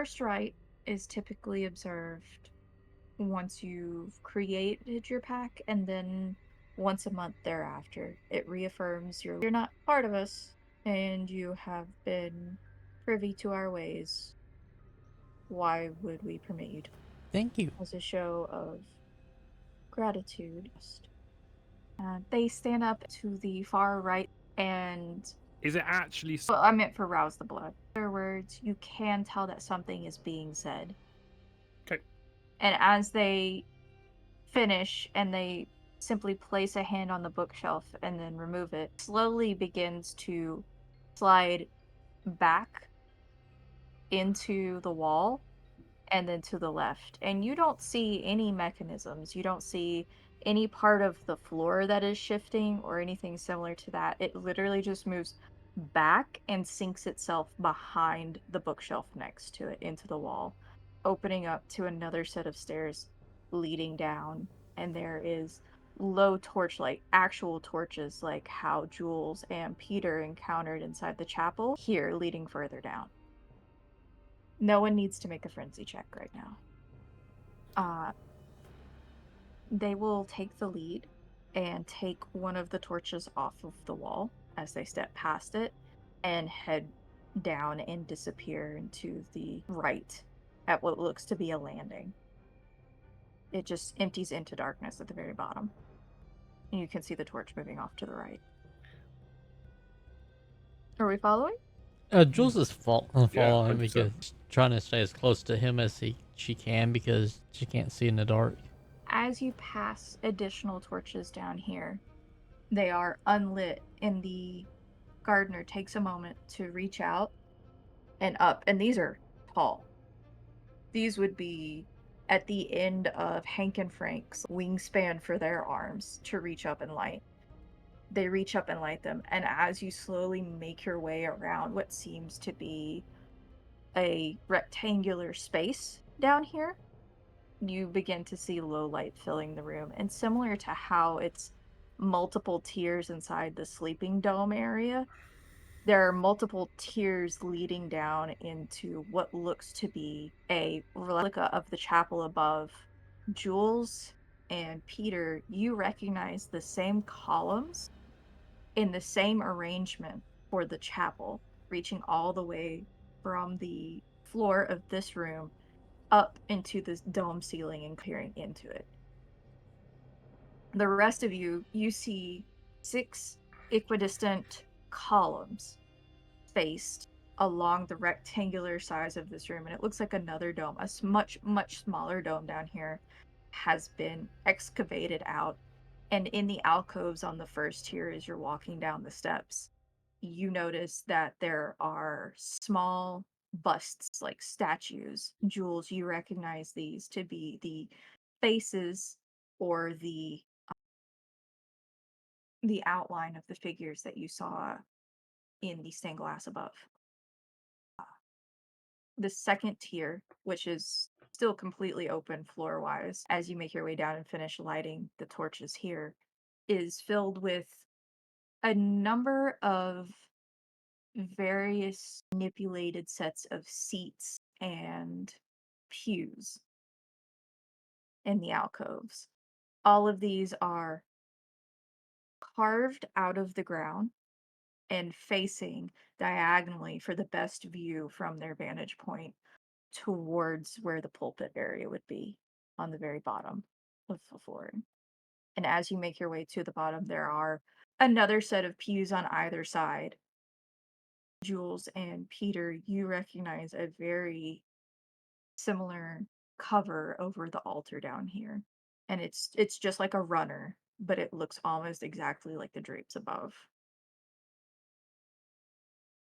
first rite is typically observed once you've created your pack, and then once a month thereafter. It reaffirms you're not part of us, and you have been privy to our ways. Why would we permit you to? Thank you. As a show of gratitude. They stand up to the far right, and Is it actually? well, I meant for rouse the blood. In other words, you can tell that something is being said. Okay. And as they finish and they simply place a hand on the bookshelf and then remove it, slowly begins to slide back into the wall and then to the left. And you don't see any mechanisms. You don't see any part of the floor that is shifting or anything similar to that. It literally just moves back and sinks itself behind the bookshelf next to it into the wall, opening up to another set of stairs leading down. And there is low torchlight, actual torches like how Jules and Peter encountered inside the chapel, here leading further down. No one needs to make a frenzy check right now. They will take the lead and take one of the torches off of the wall as they step past it and head down and disappear into the right at what looks to be a landing. It just empties into darkness at the very bottom. And you can see the torch moving off to the right. Are we following? Jules is following 100%. because she's trying to stay as close to him as she can because she can't see in the dark. As you pass additional torches down here, they are unlit, and the gardener takes a moment to reach out and up. And these are tall. These would be at the end of Hank and Frank's wingspan for their arms to reach up and light. They reach up and light them, and as you slowly make your way around what seems to be a rectangular space down here, you begin to see low light filling the room. And similar to how it's multiple tiers inside the sleeping dome area, there are multiple tiers leading down into what looks to be a replica of the chapel above. Jules and Peter, you recognize the same columns in the same arrangement for the chapel, reaching all the way from the floor of this room up into this dome ceiling and peering into it. The rest of you see 6 equidistant columns spaced along the rectangular size of this room, and it looks like another dome, a much smaller dome down here, has been excavated out. And in the alcoves on the first tier, as you're walking down the steps, you notice that there are small busts, like statues. Jules, you recognize these to be the faces or the outline of the figures that you saw in the stained glass above. The second tier, which is still completely open floor wise, as you make your way down and finish lighting the torches here, is filled with a number of various manipulated sets of seats and pews in the alcoves. All of these are carved out of the ground and facing diagonally for the best view from their vantage point towards where the pulpit area would be on the very bottom of the floor. And as you make your way to the bottom, there are another set of pews on either side. Jules and Peter, you recognize a very similar cover over the altar down here. And it's just like a runner, but it looks almost exactly like the drapes above.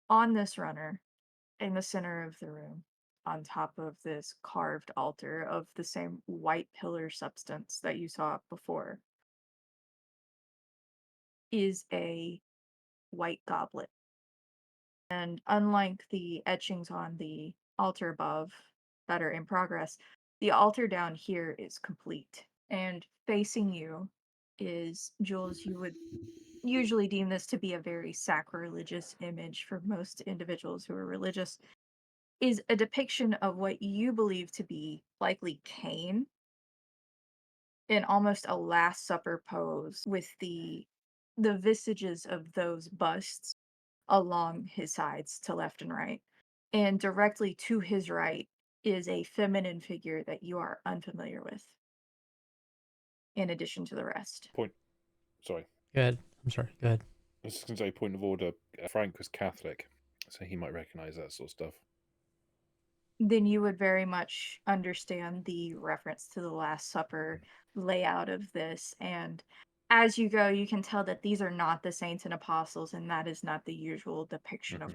On this runner, in the center of the room, on top of this carved altar of the same white pillar substance that you saw before, is a white goblet. And unlike the etchings on the altar above that are in progress, the altar down here is complete. And facing you is, Jules, you would usually deem this to be a very sacrilegious image for most individuals who are religious. is a depiction of what you believe to be likely Caine in almost a Last Supper pose with the visages of those busts along his sides to left and right. And directly to his right is a feminine figure that you are unfamiliar with, in addition to the rest. Point. Sorry. Go ahead. I'm sorry. Go ahead. I was just going to say, point of order. Frank was Catholic, so he might recognise that sort of stuff. Then you would very much understand the reference to the Last Supper layout of this. And as you go, you can tell that these are not the saints and apostles, and that is not the usual depiction of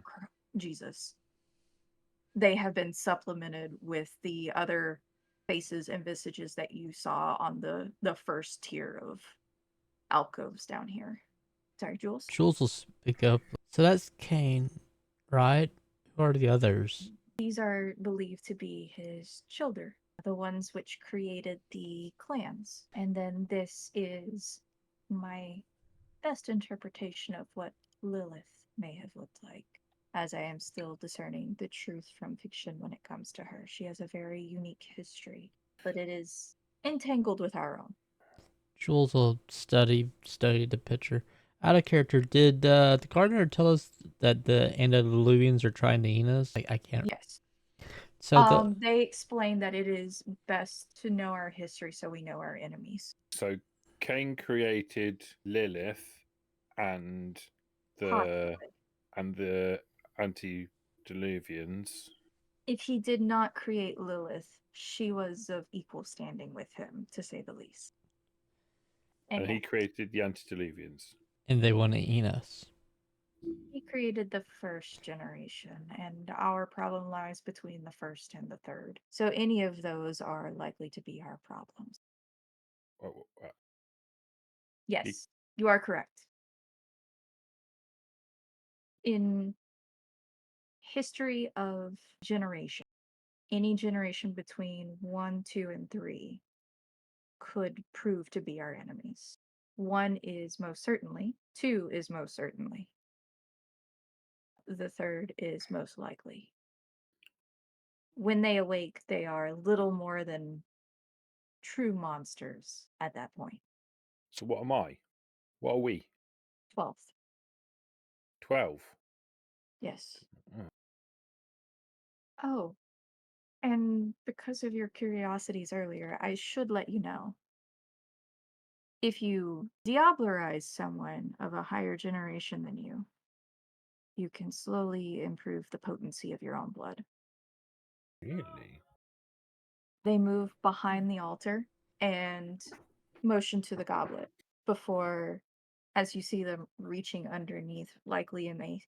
Jesus. They have been supplemented with the other faces and visages that you saw on the first tier of alcoves down here. Sorry, Jules? Jules will speak up. So that's Caine, right? Who are the others? These are believed to be his children, the ones which created the clans. And then this is my best interpretation of what Lilith may have looked like, as I am still discerning the truth from fiction when it comes to her. She has a very unique history, but it is entangled with our own. Jules will study the picture. Out of character, did the gardener tell us that the antediluvians are trying to eat us? I can't. Yes. So they explain that it is best to know our history so we know our enemies. So Cain created Lilith and Possibly. the antediluvians. If he did not create Lilith, she was of equal standing with him, to say the least. And And he created the antediluvians. and they want to eat us. he created the first generation, and our problem lies between the first and the third. So any of those are likely to be our problems. Yes, you are correct. In history of generation, any generation between 1, 2, and 3 could prove to be our enemies. 1 is most certainly, 2 is most certainly. The third is most likely. When they awake, they are little more than true monsters at that point. So what am I? What are we? 12th. 12. Yes. Oh. Oh, and because of your curiosities earlier, I should let you know. If you diablerize someone of a higher generation than you can slowly improve the potency of your own blood. Really? They move behind the altar and motion to the goblet before, as you see them reaching underneath, likely in a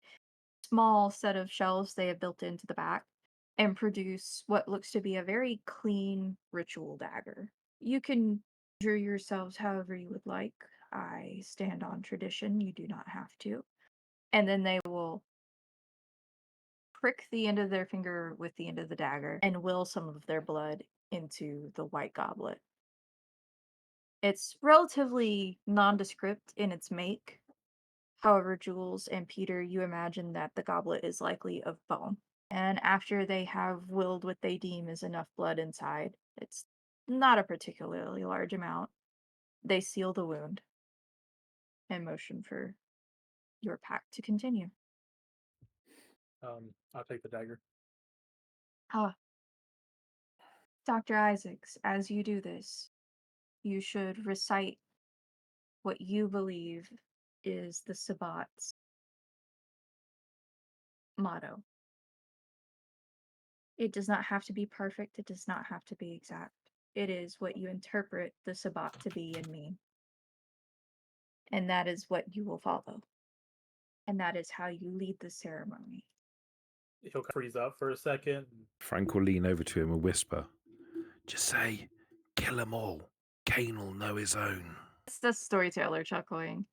small set of shelves they have built into the back, and produce what looks to be a very clean ritual dagger. You can measure yourselves however you would like. I stand on tradition, you do not have to. And then they will prick the end of their finger with the end of the dagger and will some of their blood into the white goblet. It's relatively nondescript in its make. However, Jules and Peter, you imagine that the goblet is likely of bone. And after they have willed what they deem is enough blood inside, it's not a particularly large amount, they seal the wound and motion for your pack to continue. I'll take the dagger. Ah, Dr. Isaacs, as you do this, you should recite what you believe is the Sabbat's motto. It does not have to be perfect, it does not have to be exact. It is what you interpret the Sabbat to be and mean. And that is what you will follow. And that is how you lead the ceremony. He'll freeze up for a second. Frank will lean over to him and whisper, "Just say, kill them all. Cain will know his own." It's the storyteller chuckling.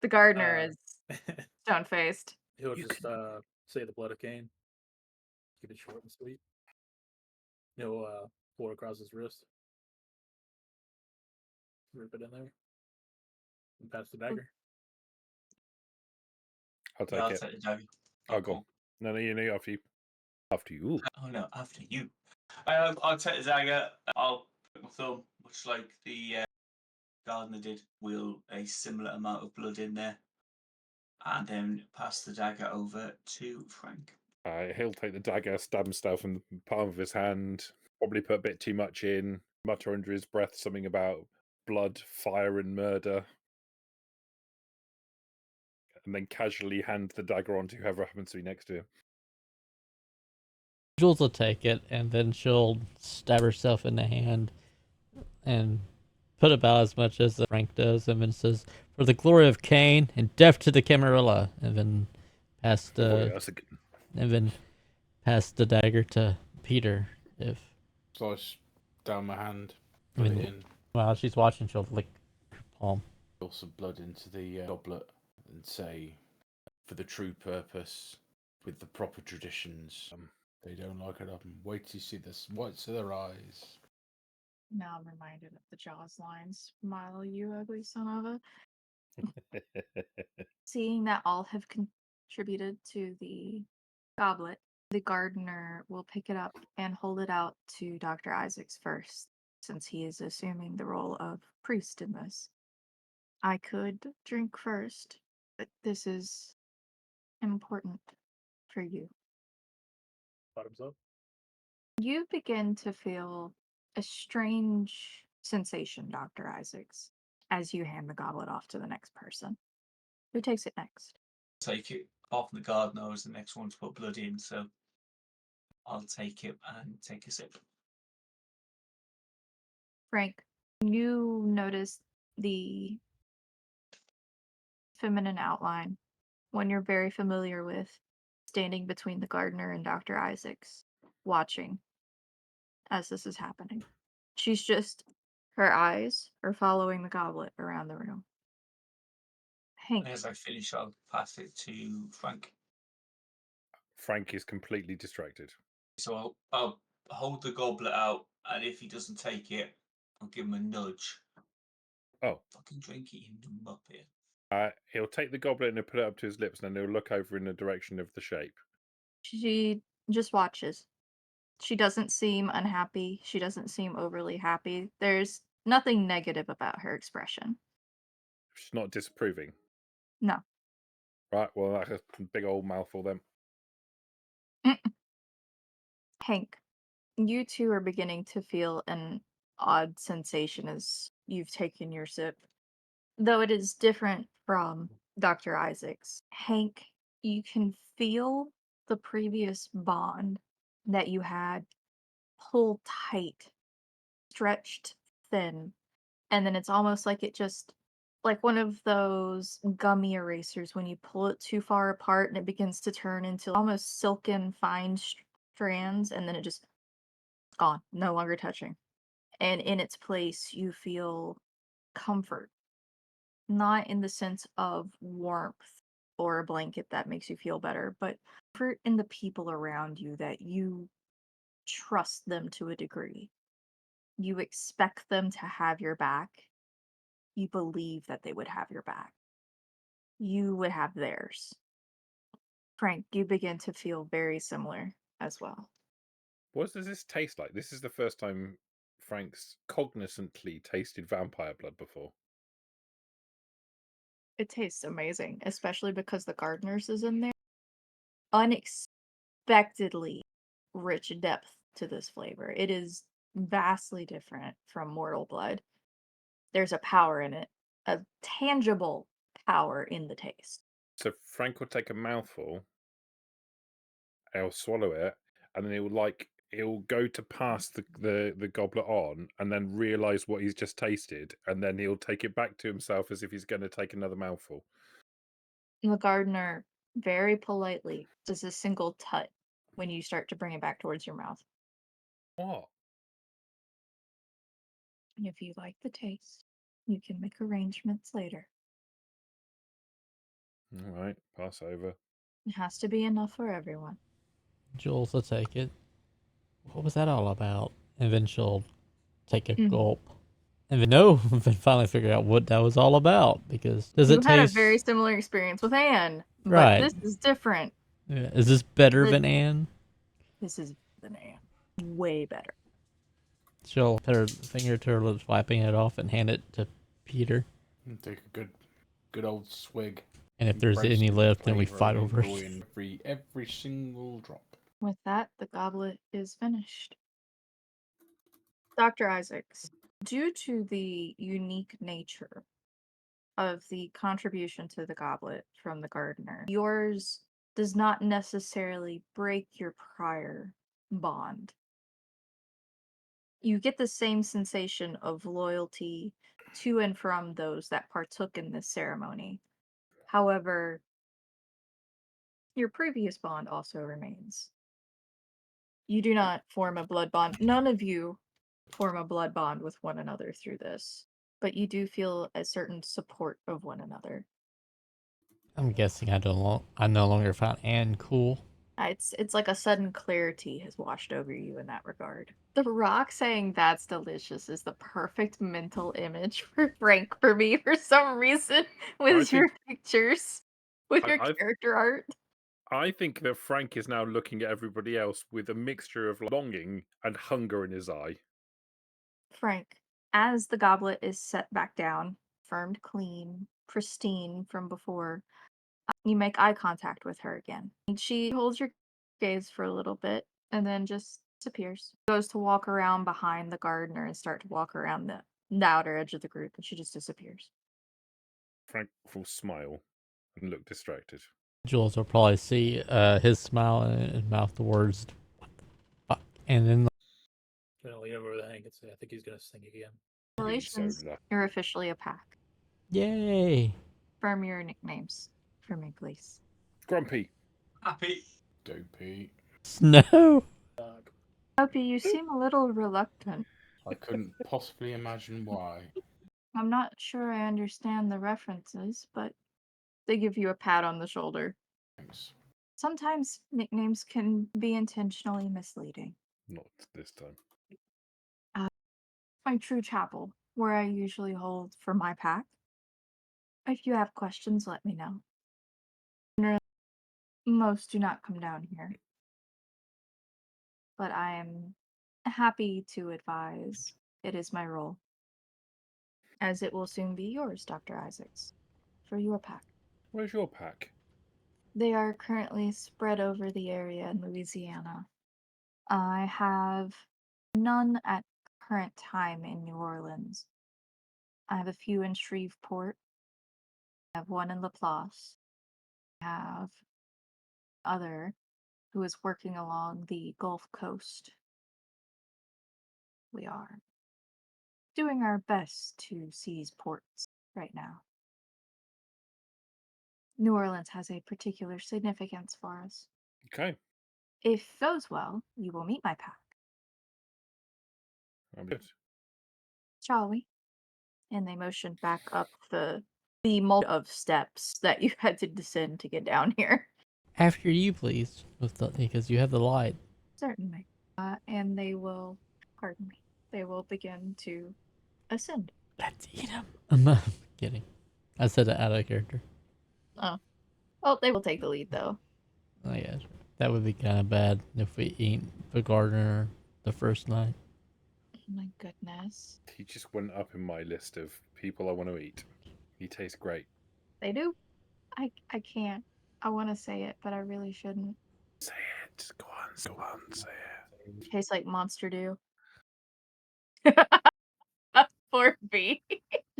The gardener is stone faced. He'll You just say the blood of Cain. Keep it short and sweet. He'll pour across his wrist. Rip it in there. And pass the dagger. I'll Yeah, I'll take take it. the dagger. I'll go. No, you after you. After you. Oh no, after you. I'll take the dagger. I'll put my thumb, much like the gardener did. Wheel a similar amount of blood in there, and then pass the dagger over to Frank. He'll take the dagger, stab himself in the palm of his hand, probably put a bit too much in, mutter under his breath something about blood, fire, and murder, and then casually hand the dagger on to whoever happens to be next to him. Jules will take it, and then she'll stab herself in the hand and put about as much as Frank does, and then says, "For the glory of Caine and death to the Camarilla," and then pass the dagger to Peter. If Slice down my hand, I put mean, it in, while she's watching, she'll lick her palm. pour some blood into the goblet, and say, "For the true purpose, with the proper traditions." They don't like it up and wait to see the whites of their eyes. Now I'm reminded of the Jaws lines. Smile, you ugly son of a. Seeing that all have contributed to the goblet, the gardener will pick it up and hold it out to Dr. Isaacs first, since he is assuming the role of priest in this. I could drink first, but this is important for you. Bottoms up. You begin to feel a strange sensation, Dr. Isaacs, as you hand the goblet off to the next person. Who takes it next? Take it. Apart from the gardener, I was the next one to put blood in, so I'll take it and take a sip. Frank, you notice the feminine outline, one you're very familiar with, standing between the gardener and Dr. Isaacs, watching as this is happening. She's just, her eyes are following the goblet around the room. Hank, And as I finish, I'll pass it to Frank. Frank is completely distracted. So I'll hold the goblet out, and if he doesn't take it, I'll give him a nudge. Oh. Fucking drink it, you muppet. He'll take the goblet and he'll put it up to his lips, and then he'll look over in the direction of the shape. she just watches. She doesn't seem unhappy. She doesn't seem overly happy. There's nothing negative about her expression. She's not disapproving. No. Right, well, that's a big old mouthful then. Hank, you two are beginning to feel an odd sensation as you've taken your sip. Though it is different from Dr. Isaacs. Hank, you can feel the previous bond that you had pull tight, stretched thin, and then it's almost like it just like one of those gummy erasers when you pull it too far apart and it begins to turn into almost silken fine strands, and then it just gone, no longer touching. And in its place, you feel comfort, not in the sense of warmth or a blanket that makes you feel better, but comfort in the people around you that you trust them to a degree. You expect them to have your back. You believe that they would have your back. You would have theirs. Frank, you begin to feel very similar as well. What does this taste like? This is the first time Frank's cognizantly tasted vampire blood before. It tastes amazing, especially because the gardener's is in there. Unexpectedly rich depth to this flavor. It is vastly different from mortal blood. There's a power in it, a tangible power in the taste. So Frank will take a mouthful, he'll swallow it, and then he'll go to pass the goblet on, and then realise what he's just tasted, and then he'll take it back to himself as if he's going to take another mouthful. The gardener very politely does a single tut when you start to bring it back towards your mouth. What? If you like the taste, you can make arrangements later. All right, pass over. It has to be enough for everyone. Jules will take it. What was that all about? And then she'll take a gulp. And then then finally figure out what that was all about, because does You it had taste a very similar experience with Anne, Right. but this is different. Yeah. Is this better than Anne? This is way better. She'll put her finger to her lips, wiping it off, and hand it to Peter. And take a good old swig. And if there's Embrace any the left, then we flavour fight and over it. enjoy every single drop. With that, the goblet is finished. Dr. Isaacs, due to the unique nature of the contribution to the goblet from the gardener, yours does not necessarily break your prior bond. You get the same sensation of loyalty to and from those that partook in this ceremony. However, your previous bond also remains. You do not form a blood bond. None of you form a blood bond with one another through this, but you do feel a certain support of one another. I'm guessing I no longer found Anne cool. It's like a sudden clarity has washed over you in that regard. The rock saying that's delicious is the perfect mental image for Frank for me for some reason with your pictures, with your character art. I think that Frank is now looking at everybody else with a mixture of longing and hunger in his eye. Frank, as the goblet is set back down, firmed clean, pristine from before, you make eye contact with her again. And she holds your gaze for a little bit and then just disappears. Goes to walk around behind the gardener and start to walk around the outer edge of the group, and she just disappears. Frank will smile and look distracted. Jules will probably see his smile and mouth the words, "What the fuck?" And then Gonna lean over the Hank and say, I think he's gonna sing again. Congratulations, you're officially a pack. yay! Confirm your nicknames for me, please. Grumpy. Happy. Dopey. Snow. Dog. Opie, you seem a little reluctant. I couldn't possibly imagine why. I'm not sure I understand the references, but they give you a pat on the shoulder. Thanks. Sometimes nicknames can be intentionally misleading. Not this time. My true chapel, where I usually hold for my pack. If you have questions, let me know. Most do not come down here, but I am happy to advise. It is my role, as it will soon be yours, Dr. Isaacs, for your pack. Where's your pack? They are currently spread over the area in Louisiana. I have none at current time in New Orleans. I have a few in Shreveport. I have one in Laplace. I have other who is working along the Gulf Coast. We are doing our best to seize ports right now. New Orleans has a particular significance for us. Okay. If it goes well, you will meet my pack. I'm good. Shall we? And they motion back up the multitude of steps that you had to descend to get down here. After you, please, because you have the light. Certainly. And they will, pardon me, they will begin to ascend. Let's eat them. I'm not kidding. I said it out of character. Oh. Well, they will take the lead, though. Oh, yeah. That would be kind of bad if we eat the gardener the first night. Oh my goodness. He just went up in my list of people I want to eat. He tastes great. They do? I can't. I want to say it, but I really shouldn't. Say it. Just go on, say it. Tastes like Monster Dew. Poor B.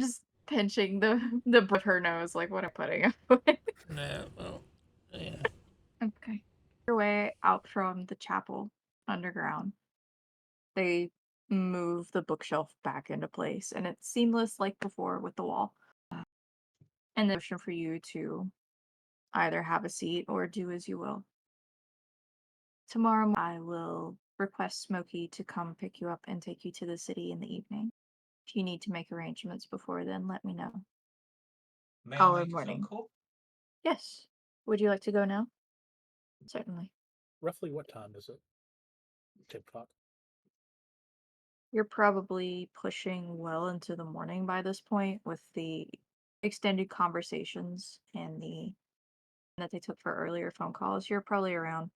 Just pinching the bridge of her nose, like what I'm putting up with. No, well, yeah. Okay. Your way out from the chapel underground. They move the bookshelf back into place, and it's seamless like before with the wall. And the option for you to either have a seat or do as you will. Tomorrow I will request Smokey to come pick you up and take you to the city in the evening. If you need to make arrangements before then, let me know. May I Our make a morning. phone call? Yes. Would you like to go now? Certainly. Roughly what time is it? 10 o'clock. You're probably pushing well into the morning by this point with the extended conversations and the that they took for earlier phone calls. You're probably around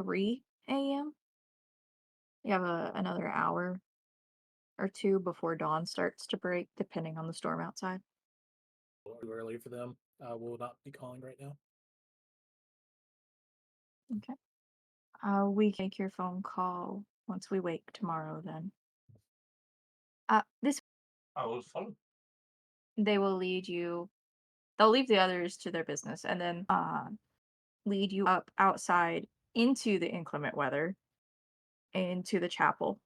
3 a.m. You have another hour or two before dawn starts to break, depending on the storm outside. Too early for them. Will not be calling right now. Okay. We can make your phone call once we wake tomorrow then. This I will follow. they will they'll leave the others to their business and then lead you up outside into the inclement weather, into the chapel,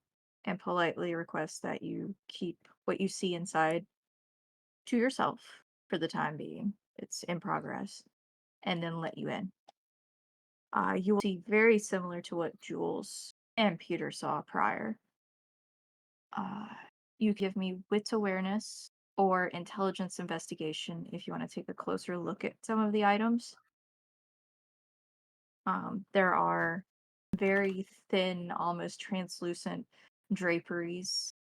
and politely request that you keep what you see inside to yourself for the time being. It's in progress, and then let you in. You will see very similar to what Jules and Peter saw prior. Uh, you give me wits awareness or intelligence investigation if you want to take a closer look at some of the items. There are very thin, almost translucent draperies,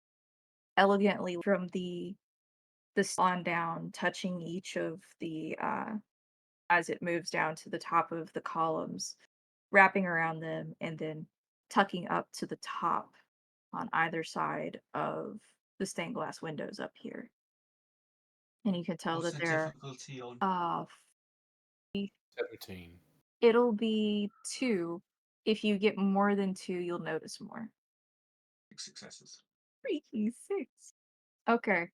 elegantly from the on down, touching each of the as it moves down to the top of the columns, wrapping around them, and then tucking up to the top on either side of the stained glass windows up here. And you can tell What's that the they're difficulty on 17. it'll be 2. If you get more than 2, you'll notice more. 6 successes? Freaky 6. Okay.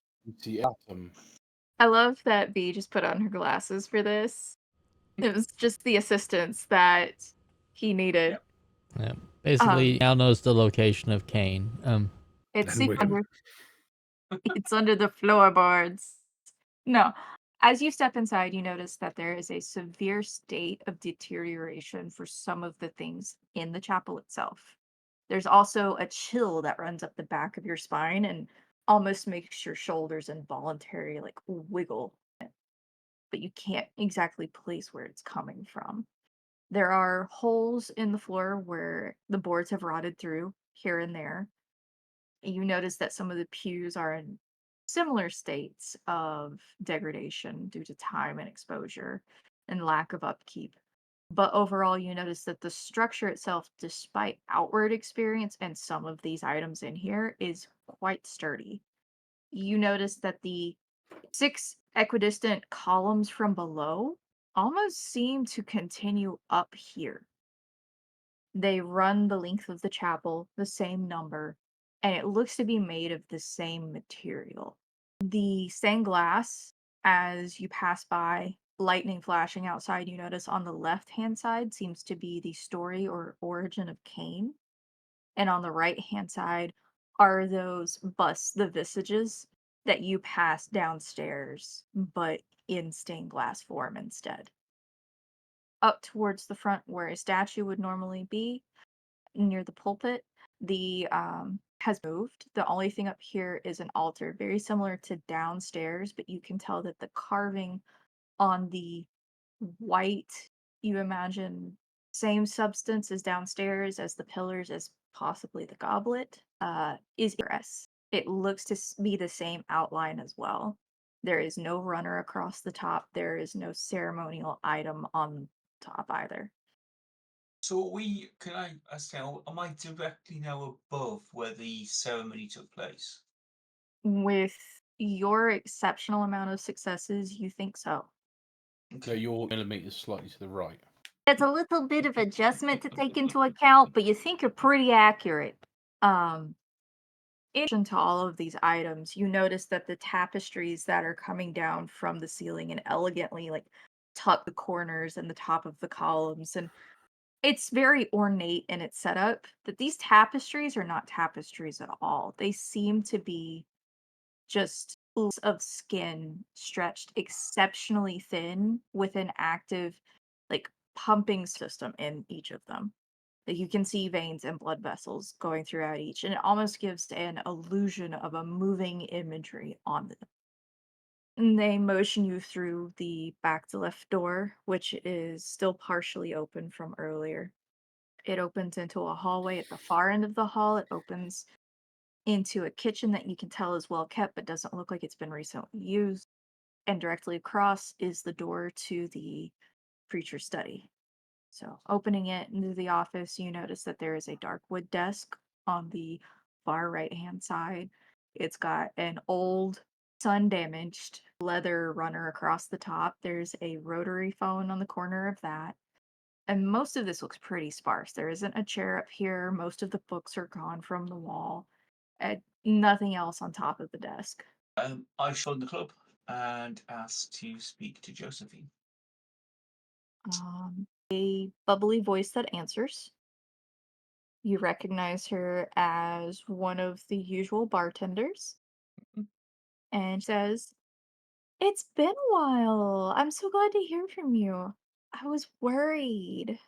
The atom. I love that B just put on her glasses for this. It was just the assistance that he needed. Yep. Yeah. Basically, now knows the location of Caine. It's And we're gonna- under it's under the floorboards. No. As you step inside, you notice that there is a severe state of deterioration for some of the things in the chapel itself. There's also a chill that runs up the back of your spine and almost makes your shoulders involuntary, like wiggle, but you can't exactly place where it's coming from. There are holes in the floor where the boards have rotted through here and there. You notice that some of the pews are in similar states of degradation due to time and exposure and lack of upkeep. But overall, you notice that the structure itself, despite outward experience and some of these items in here, is quite sturdy. You notice that the 6 equidistant columns from below almost seem to continue up here. They run the length of the chapel, the same number, and it looks to be made of the same material. The stained glass, as you pass by, lightning flashing outside, you notice on the left-hand side seems to be the story or origin of Cain. And on the right-hand side are those busts, the visages that you pass downstairs, but in stained glass form instead. Up towards the front where a statue would normally be, near the pulpit, the has moved. The only thing up here is an altar, very similar to downstairs, but you can tell that the carving on the white, you imagine same substance as downstairs, as the pillars, as possibly the goblet, is egress. It looks to be the same outline as well. There is no runner across the top. There is no ceremonial item on top either. So can I ask now, am I directly now above where the ceremony took place? With your exceptional amount of successes, you think so. So you're millimeters slightly to the right. It's a little bit of adjustment to take into account, but you think you're pretty accurate. In addition to all of these items, you notice that the tapestries that are coming down from the ceiling and elegantly like tuck the corners and the top of the columns, and it's very ornate in its setup. That these tapestries are not tapestries at all. They seem to be just spools of skin stretched exceptionally thin with an active, like, pumping system in each of them. Like, you can see veins and blood vessels going throughout each, and it almost gives an illusion of a moving imagery on them. And they motion you through the back to left door, which is still partially open from earlier. It opens into a hallway at the far end of the hall. It opens into a kitchen that you can tell is well kept but doesn't look like it's been recently used. And directly across is the door to the preacher's study. So, opening it into the office, you notice that there is a dark wood desk on the far right hand side. It's got an old, sun damaged leather runner across the top. There's a rotary phone on the corner of that. And most of this looks pretty sparse. There isn't a chair up here. Most of the books are gone from the wall. And nothing else on top of the desk. I phone the club and ask to speak to Josephine. A bubbly voice that answers. You recognize her as one of the usual bartenders Mhm. and says, "It's been a while. I'm so glad to hear from you. I was worried."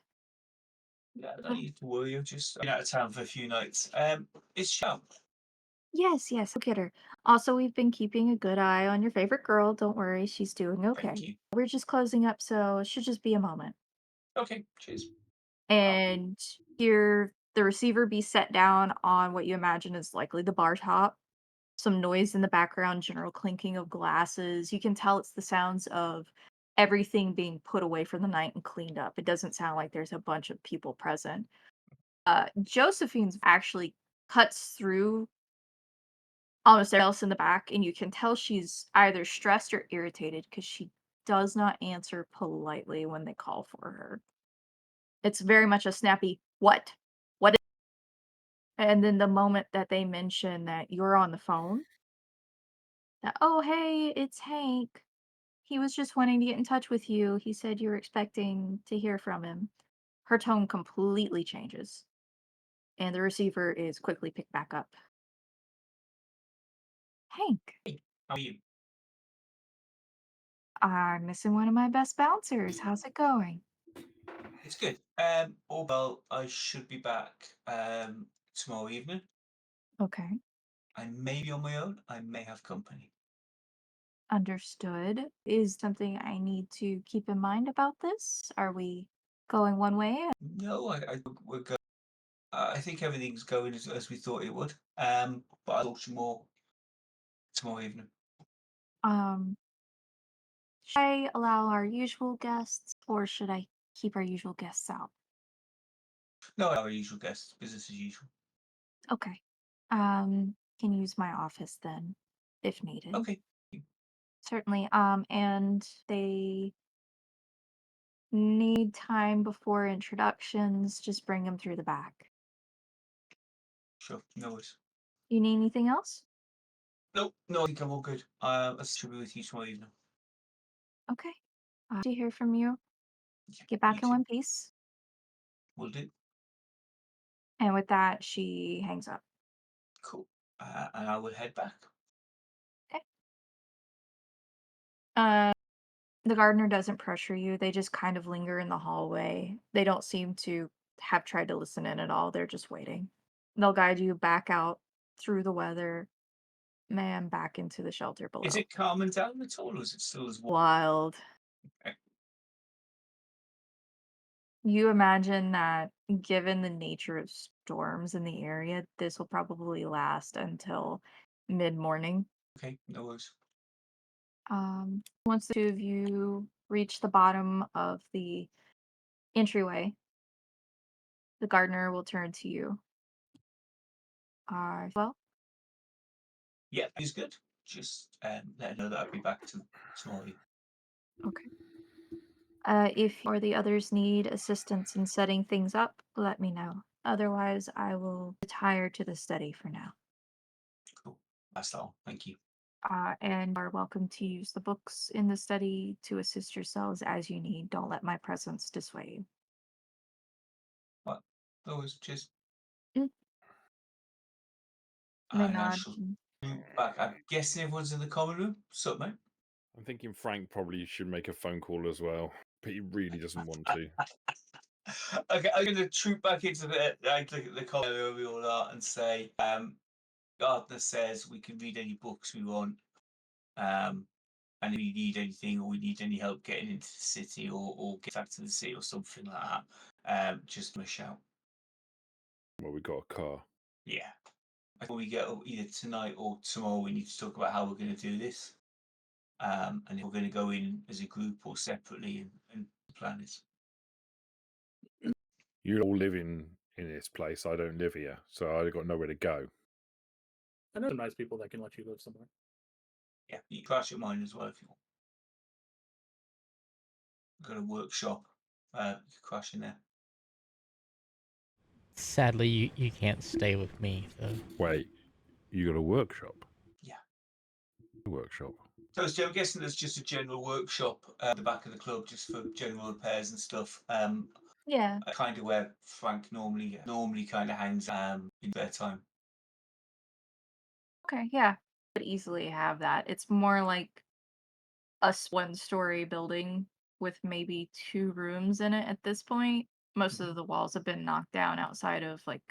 Yeah, no need to worry. I've just been out of town for a few nights. It's Shout. Yes, yes, I'll get her. Also, we've been keeping a good eye on your favorite girl. Don't worry, she's doing Thank okay. you. We're just closing up, so it should just be a moment. Okay, cheers. And hear the receiver be set down on what you imagine is likely the bar top. Some noise in the background, general clinking of glasses. You can tell it's the sounds of everything being put away for the night and cleaned up. It doesn't sound like there's a bunch of people present. Josephine's actually cuts through almost everyone else in the back, and you can tell she's either stressed or irritated because she does not answer politely when they call for her. It's very much a snappy, "What? What?" And then the moment that they mention that you're on the phone, that, "Oh, hey, it's Hank. He was just wanting to get in touch with you. He said you were expecting to hear from him." Her tone completely changes, and the receiver is quickly picked back up. "Hank, Hey, how are you? I'm missing one of my best bouncers. How's it going?" It's good. All well, I should be back tomorrow evening. Okay, I may be on my own. I may have company. understood. Is something I need to keep in mind about this? Are we going one way? No, we're go. I think everything's going as we thought it would. But I'll talk to you more tomorrow evening. Um, should I allow our usual guests, or should I keep our usual guests out? No, our usual guests, business as usual. Okay. Can use my office then, if needed. Okay. Certainly. And they need time before introductions. Just bring them through the back. Sure. No worries. You need anything else? Nope. No, I think I'm all good. I should be with you tomorrow evening. Okay. To hear from you. Yeah, Get you back in too. one piece. Will do. And with that, she hangs up. Cool. And I will head back. Okay. Uh, the gardener doesn't pressure you. They just kind of linger in the hallway. They don't seem to have tried to listen in at all. They're just waiting. They'll guide you back out through the weather and back into the shelter Is below. it calming down at all, or is it still as warm? Wild. Okay. You imagine that given the nature of storms in the area, this will probably last until mid-morning. Okay. No worries. Once the two of you reach the bottom of the entryway, the gardener will turn to you. Well, Yeah, he's good. Just let her know that I'll be back tomorrow. okay. If you or the others need assistance in setting things up, let me know. Otherwise, I will retire to the study for now. Cool. That's all. Thank you. And are welcome to use the books in the study to assist yourselves as you need. Don't let my presence dissuade you. What? No worries. Cheers. Mm. They And I nod. shall be back. I'm guessing everyone's in the common room. Sup, mate? I'm thinking Frank probably should make a phone call as well, but he really doesn't want to. Okay, I'm going to troop back into the like the common area where we all are and say, Gardner says we can read any books we want. And if we need anything or we need any help getting into the city or get back to the city or something like that, just give me a shout. Well, we got a car. Yeah. Before we get up either tonight or tomorrow, we need to talk about how we're going to do this. And if we're going to go in as a group or separately and plan this. You all live in this place. I don't live here, so I got nowhere to go. I know some nice people that can let you live somewhere. Yeah, you can crash at mine as well if you want. Got a workshop. You can crash in there. Sadly, you can't stay with me, though. Wait, you got a workshop? Yeah. A workshop. So I'm guessing there's just a general workshop at the back of the club, just for general repairs and stuff. Yeah. Kind of where Frank normally kind of hangs in spare time. Okay, yeah. Could easily have that. It's more like a one-story building with maybe 2 rooms in it at this point. Most of the walls have been knocked down outside of like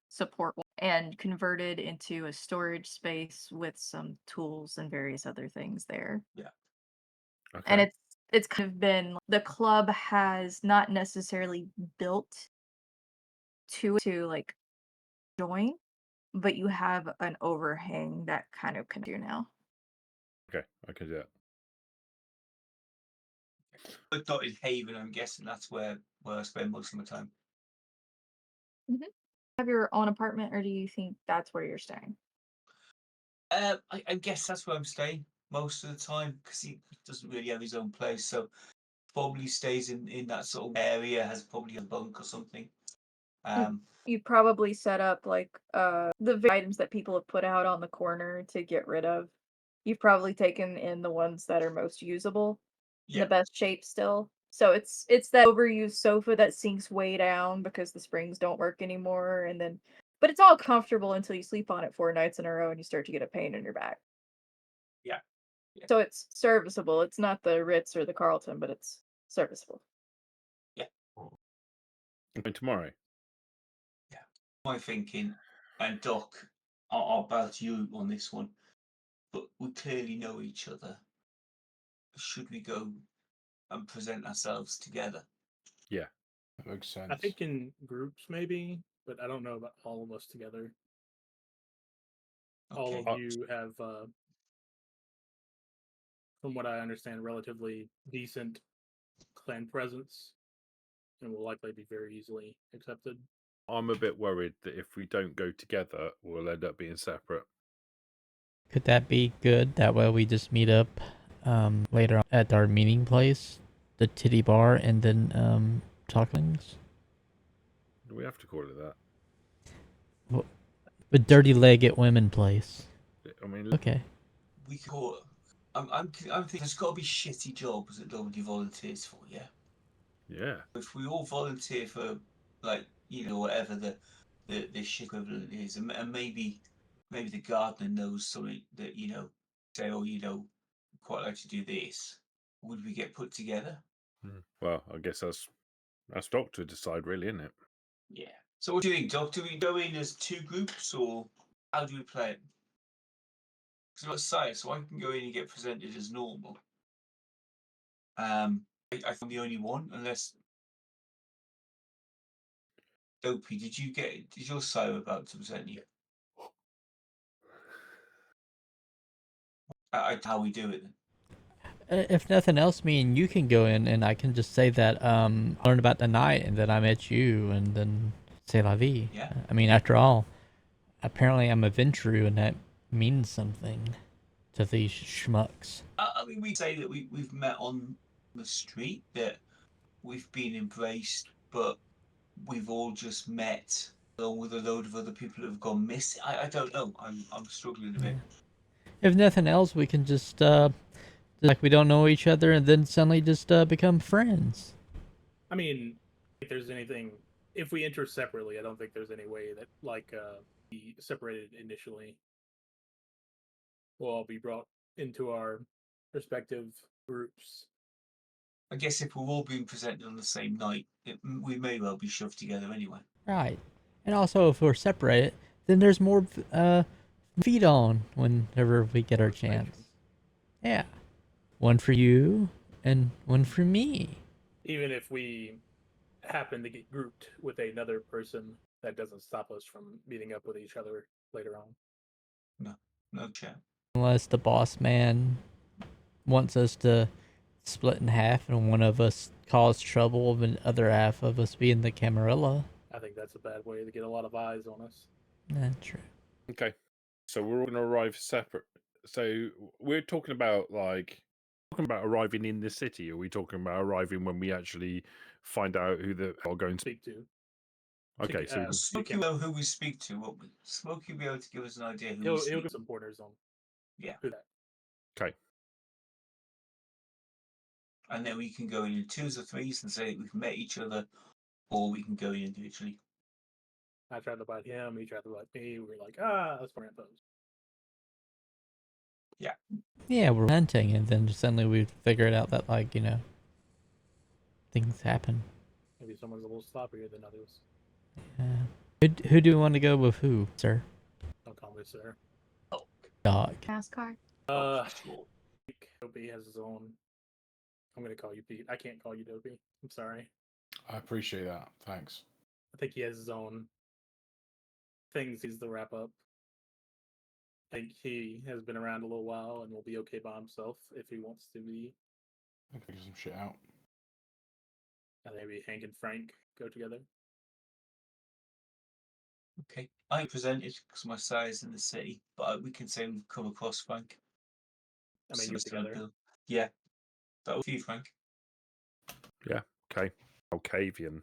support and converted into a storage space with some tools and various other things there. Okay. And it's kind of been the club has not necessarily built to like join, but you have an overhang that kind of can do now. Okay, I can do that. But Dotted Haven, I'm guessing that's where I spend most of my time. Have your own apartment, or do you think that's where you're staying? I guess that's where I'm staying most of the time because he doesn't really have his own place, so probably stays in that sort of area. Has probably a bunk or something. You probably set up like the items that people have put out on the corner to get rid of. You've probably taken in the ones that are most usable, in Yeah. the best shape still. So it's that overused sofa that sinks way down because the springs don't work anymore, and then but it's all comfortable until you sleep on it 4 nights in a row and you start to get a pain in your back. Yeah. So it's serviceable. It's not the Ritz or the Carlton, but it's serviceable. And tomorrow. My thinking, and Doc, I'll bow to you on this one, but we clearly know each other. Should we go and present ourselves together? Yeah. That makes sense. I think in groups maybe, but I don't know about all of us together. All Okay. of you have, from what I understand, relatively decent clan presence, and will likely be very easily accepted. I'm a bit worried that if we don't go together, we'll end up being separate. Could that be good? That way we just meet up later on at our meeting place, the titty bar, and then talk things. Do we have to call it that? The dirty legged women place. I mean, Okay. We call. I'm thinking there's got to be shitty jobs that nobody volunteers for. Yeah. yeah. If we all volunteer for, like, whatever the shit equivalent is, and maybe the gardener knows something that say, oh, quite like to do this. Would we get put together? Well, I guess that's Doc to decide, really, isn't it? Yeah. So what do you think, Doc? Do we go in as 2 groups, or how do we play it? Because let's say, so I can go in and get presented as normal. I think I'm the only one, unless Dopey, did your sire about to present you? How we do it then? If nothing else, me and you can go in, and I can just say that I learned about the night, and then I met you, and then c'est la vie. Yeah. I mean, after all, apparently I'm a Ventru, and that means something to these schmucks. I mean, we say that we've met on the street, that we've been embraced, but we've all just met along with a load of other people who have gone missing. I don't know. I'm struggling a bit. If nothing else, we can just like we don't know each other, and then suddenly just become friends. I mean, if there's anything, if we enter separately, I don't think there's any way that be separated initially. We'll all be brought into our respective groups. I guess if we're all being presented on the same night, we may well be shoved together anyway. Right. And also, if we're separated, then there's more feed on whenever we get our chance. Yeah. One for you, and one for me. Even if we happen to get grouped with another person, that doesn't stop us from meeting up with each other later on. No chat. Unless the boss man wants us to split in half and one of us cause trouble and the other half of us be in the Camarilla. I think that's a bad way to get a lot of eyes on us. True. Okay, so we're all going to arrive separate. So we're talking about arriving in the city. Or are we talking about arriving when we actually find out who the are going to? Speak to. Okay, so we can- Smokey will know who we speak to. Smokey will be able to give us an idea who we He'll speak get some pointers on. Yeah. Who that. okay. And then we can go in twos or threes and say we've met each other, or we can go in individually. I tried to bite him. He tried to bite me. We were like, let's rampose. Yeah, we're hunting, and then suddenly we figure it out that, like, you know, things happen. Maybe someone's a little sloppier than others. Who do you want to go with who, sir? Don't call me sir. Dog. NASCAR. Sure. Dopey has his own. I'm gonna call you Pete. I can't call you Dopey. I'm sorry. I appreciate that. Thanks. I think he has his own things he's to wrap up. I think he has been around a little while and will be okay by himself if he wants to be. I can figure some shit out. And maybe Hank and Frank go together. Okay. I presented because my size in the city, but we can say we've come across Frank. I mean, So you it's gonna together. build- Yeah. That was you, Frank. Okay. Alcavian.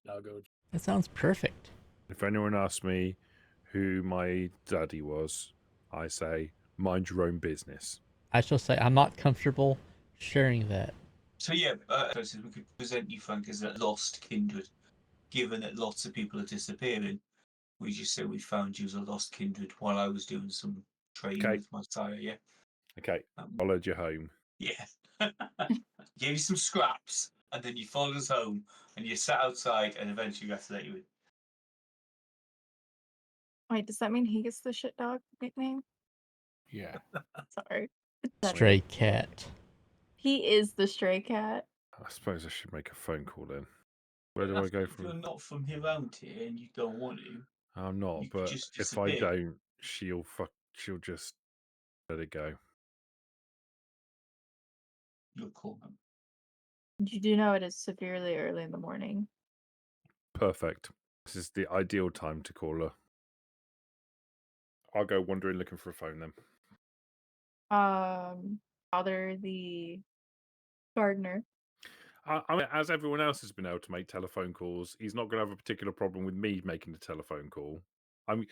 I'll go. That sounds perfect. If anyone asks me who my daddy was, I say, mind your own business. I shall say I'm not comfortable sharing that. So yeah, we could present you, Frank, as a lost kindred. Given that lots of people are disappearing, we just say we found you as a lost kindred while I was doing some trading Okay. with my sire. Yeah. Okay, followed you home. Yeah. Gave you some scraps, and then you followed us home, and you sat outside, and eventually got to let you in. Wait, does that mean he gets the shit dog nickname? Yeah. Sorry. Stray cat. He is the stray cat. I suppose I should make a phone call then. Where do I That's go if you're from? not from around here and you don't want to, I'm not, you could but just if I disappear. don't, she'll just let it go. You'll call them. You do know it is severely early in the morning. Perfect. This is the ideal time to call her. I'll go wandering looking for a phone then. Father the gardener. I mean, as everyone else has been able to make telephone calls, he's not going to have a particular problem with me making the telephone call. I'm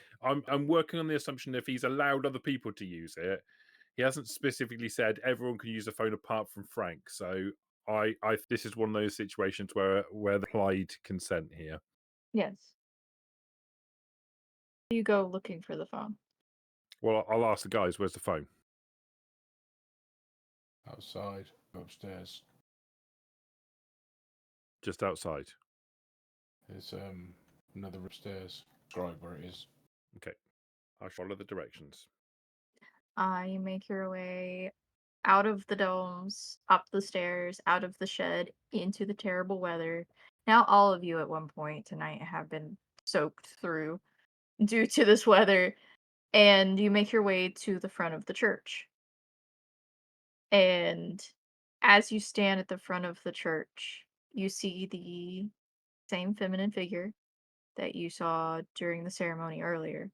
working on the assumption if he's allowed other people to use it. He hasn't specifically said everyone can use a phone apart from Frank. So I this is one of those situations where the implied consent here. Yes. You go looking for the phone. Well, I'll ask the guys, where's the phone? Outside. Upstairs. Just outside. There's another upstairs. Describe where it is. Okay. I'll follow the directions. You make your way out of the domes, up the stairs, out of the shed, into the terrible weather. Now all of you at one point tonight have been soaked through due to this weather, and you make your way to the front of the church. And as you stand at the front of the church, you see the same feminine figure that you saw during the ceremony earlier.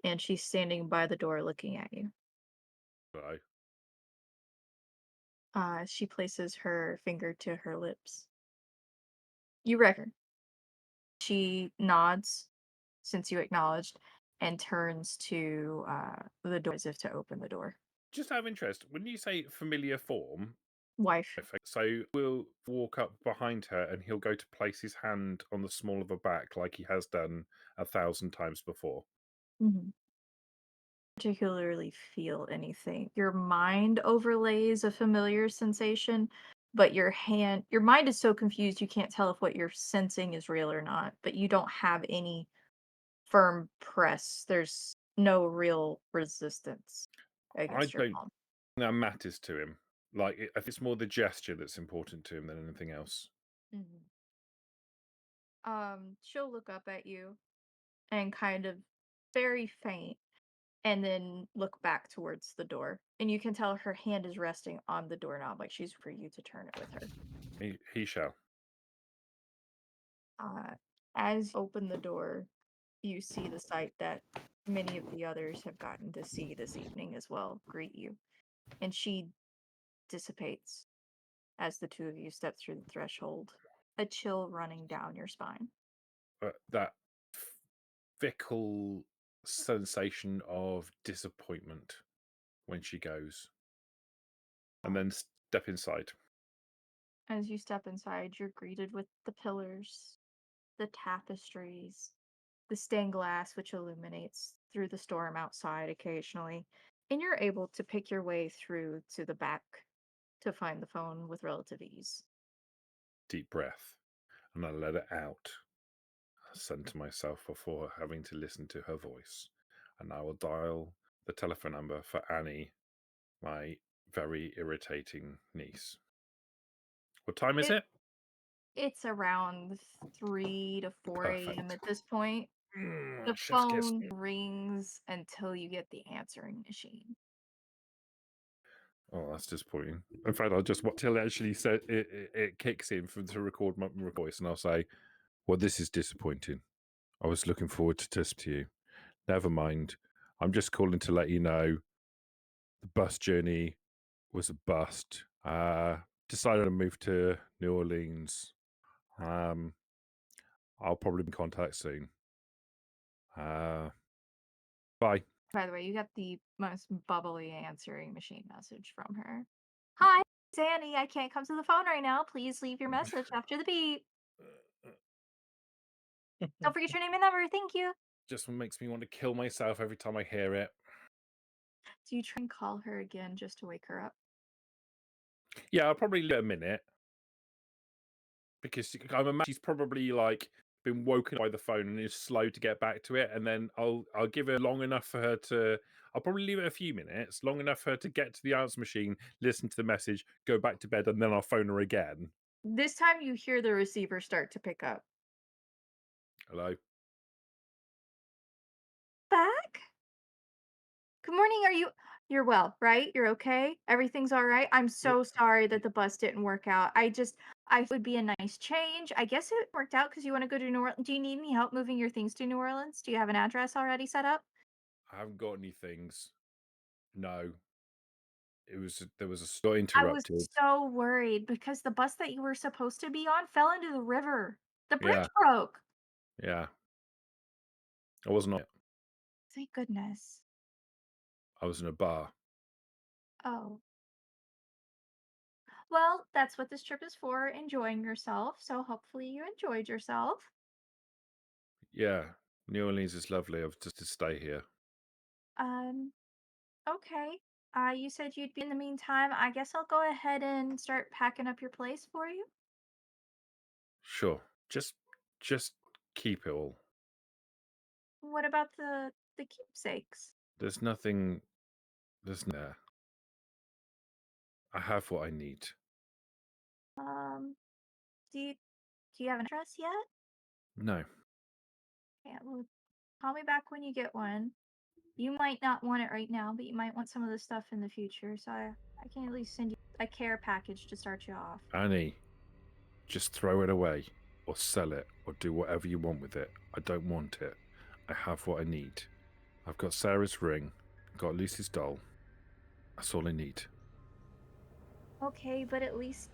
And she's standing by the door looking at you. Bye. She places her finger to her lips. You reckon. She nods since you acknowledged and turns to the door as if to open the door. Just out of interest, when you say familiar form, Wife. so we'll walk up behind her and he'll go to place his hand on the small of her back like he has done 1,000 times before. Mm-hmm. Particularly feel anything. Your mind overlays a familiar sensation, but your mind is so confused you can't tell if what you're sensing is real or not, but you don't have any firm press. There's no real resistance I against your don't palm. think that matters to him. Like, I think it's more the gesture that's important to him than anything else. Mm-hmm. She'll look up at you and kind of very faint and then look back towards the door. And you can tell her hand is resting on the doorknob, like she's for you to turn it with her. He shall. As you open the door, you see the sight that many of the others have gotten to see this evening as well greet you. And she dissipates as the two of you step through the threshold, a chill running down your spine. That fickle sensation of disappointment when she goes. And then step inside. As you step inside, you're greeted with the pillars, the tapestries, the stained glass which illuminates through the storm outside occasionally, and you're able to pick your way through to the back to find the phone with relative ease. Deep breath. And I let it out. I center myself before having to listen to her voice. And I will dial the telephone number for Annie, my very irritating niece. What time is it? It's around 3 to 4 a.m. Perfect. at this point. The Chef's kiss. phone rings until you get the answering machine. Oh, that's disappointing. In fact, I'll just wait till it actually said it kicks in to record my voice, and I'll say, "Well, this is disappointing. I was looking forward to this to you. Never mind. I'm just calling to let you know the bus journey was a bust. Decided to move to New Orleans. I'll probably be in contact soon. Bye." By the way, you got the most bubbly answering machine message from her. Hi, it's Annie. I can't come to the phone right now. Please leave your message after the beep. Don't forget your name and number. Thank you. Just makes me want to kill myself every time I hear it. Do you try and call her again just to wake her up? Yeah, I'll probably leave it a minute. Because I'm imagining she's probably like been woken by the phone and is slow to get back to it, and then I'll give her long enough for her to. I'll probably leave it a few minutes, long enough for her to get to the answer machine, listen to the message, go back to bed, and then I'll phone her again. This time you hear the receiver start to pick up. Hello. Back? Good morning. You're well, right? You're okay? Everything's all right? I'm so sorry that the bus didn't work out. I would be a nice change. I guess it worked out because you want to go to New Orleans. Do you need any help moving your things to New Orleans? Do you have an address already set up? I haven't got any things. No. There was a store I was interrupted. so worried because the bus that you were supposed to be on fell into the river. The bridge Yeah. broke. Yeah. I wasn't on it. Thank goodness. I was in a bar. Oh. Well, that's what this trip is for, enjoying yourself. So hopefully you enjoyed yourself. Yeah. New Orleans is lovely. I've just to stay here. Okay. You said you'd be in the meantime. I guess I'll go ahead and start packing up your place for you. Sure. Just keep it all. What about the keepsakes? There's nothing there. I have what I need. Um, do you have an address yet? No. Yeah, well, call me back when you get one. You might not want it right now, but you might want some of the stuff in the future. So I can at least send you a care package to start you off. Annie, just throw it away, or sell it, or do whatever you want with it. I don't want it. I have what I need. I've got Sarah's ring, got Lucy's doll. That's all I need. Okay, but at least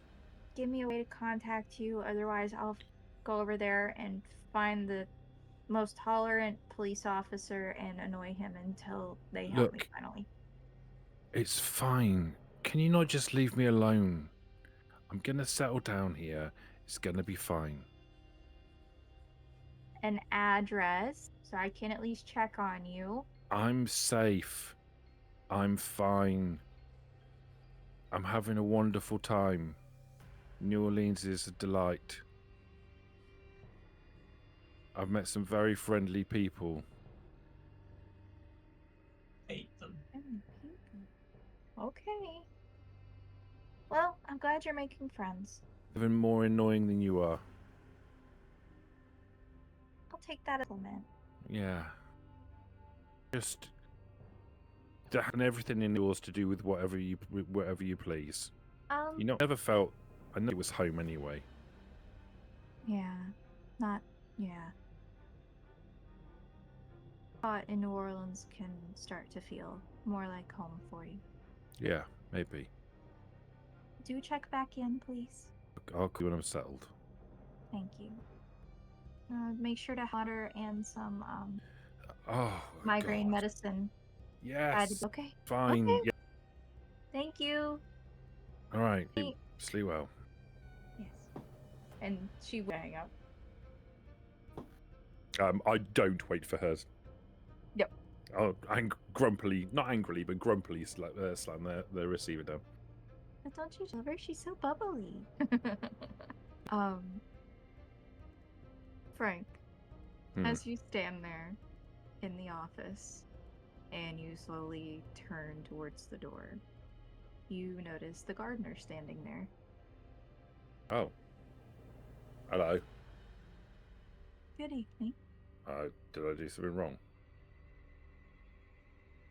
give me a way to contact you. Otherwise, I'll go over there and find the most tolerant police officer and annoy him until they help me Look, finally. it's fine. Can you not just leave me alone? I'm gonna settle down here. It's gonna be fine. An address, so I can at least check on you. I'm safe. I'm fine. I'm having a wonderful time. New Orleans is a delight. I've met some very friendly people. Hate them. Okay. Well, I'm glad you're making friends. Even more annoying than you are. I'll take that as a compliment. Yeah. Just and everything in yours to do with whatever you please. You know, never felt. I know it was home anyway. Yeah, not yeah. Thought in New Orleans can start to feel more like home for you. Yeah, maybe. Do check back in, please. I'll call you when I'm settled. Thank you. Make sure to have water and some Oh, migraine God. medicine. Yes. Okay. Fine. Okay. Yeah. Thank you. All right. Thank- Sleep well. Yes. And she will hang up. I don't wait for hers. Yep. I'll grumpily, not angrily, but grumpily slam the receiver down. But don't you love her? She's so bubbly. Frank, as you stand there in the office and you slowly turn towards the door, you notice the gardener standing there. Oh. Hello. Good evening. Did I do something wrong?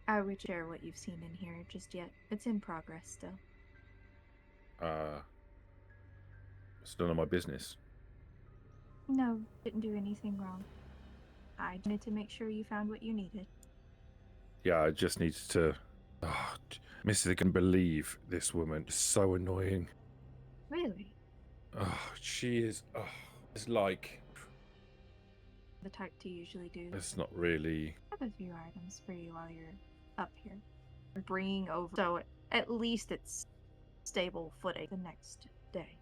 I would share what you've seen in here just yet. It's in progress still. It's none of my business. No, didn't do anything wrong. I wanted to make sure you found what you needed. Yeah, I just needed to. Oh, Mrs. I can believe this woman. It's so annoying. Really? Oh, she is. Oh, it's like. The type to usually do. It's not really. I have a few items for you while you're up here. Bringing over, so at least it's stable footing the next day.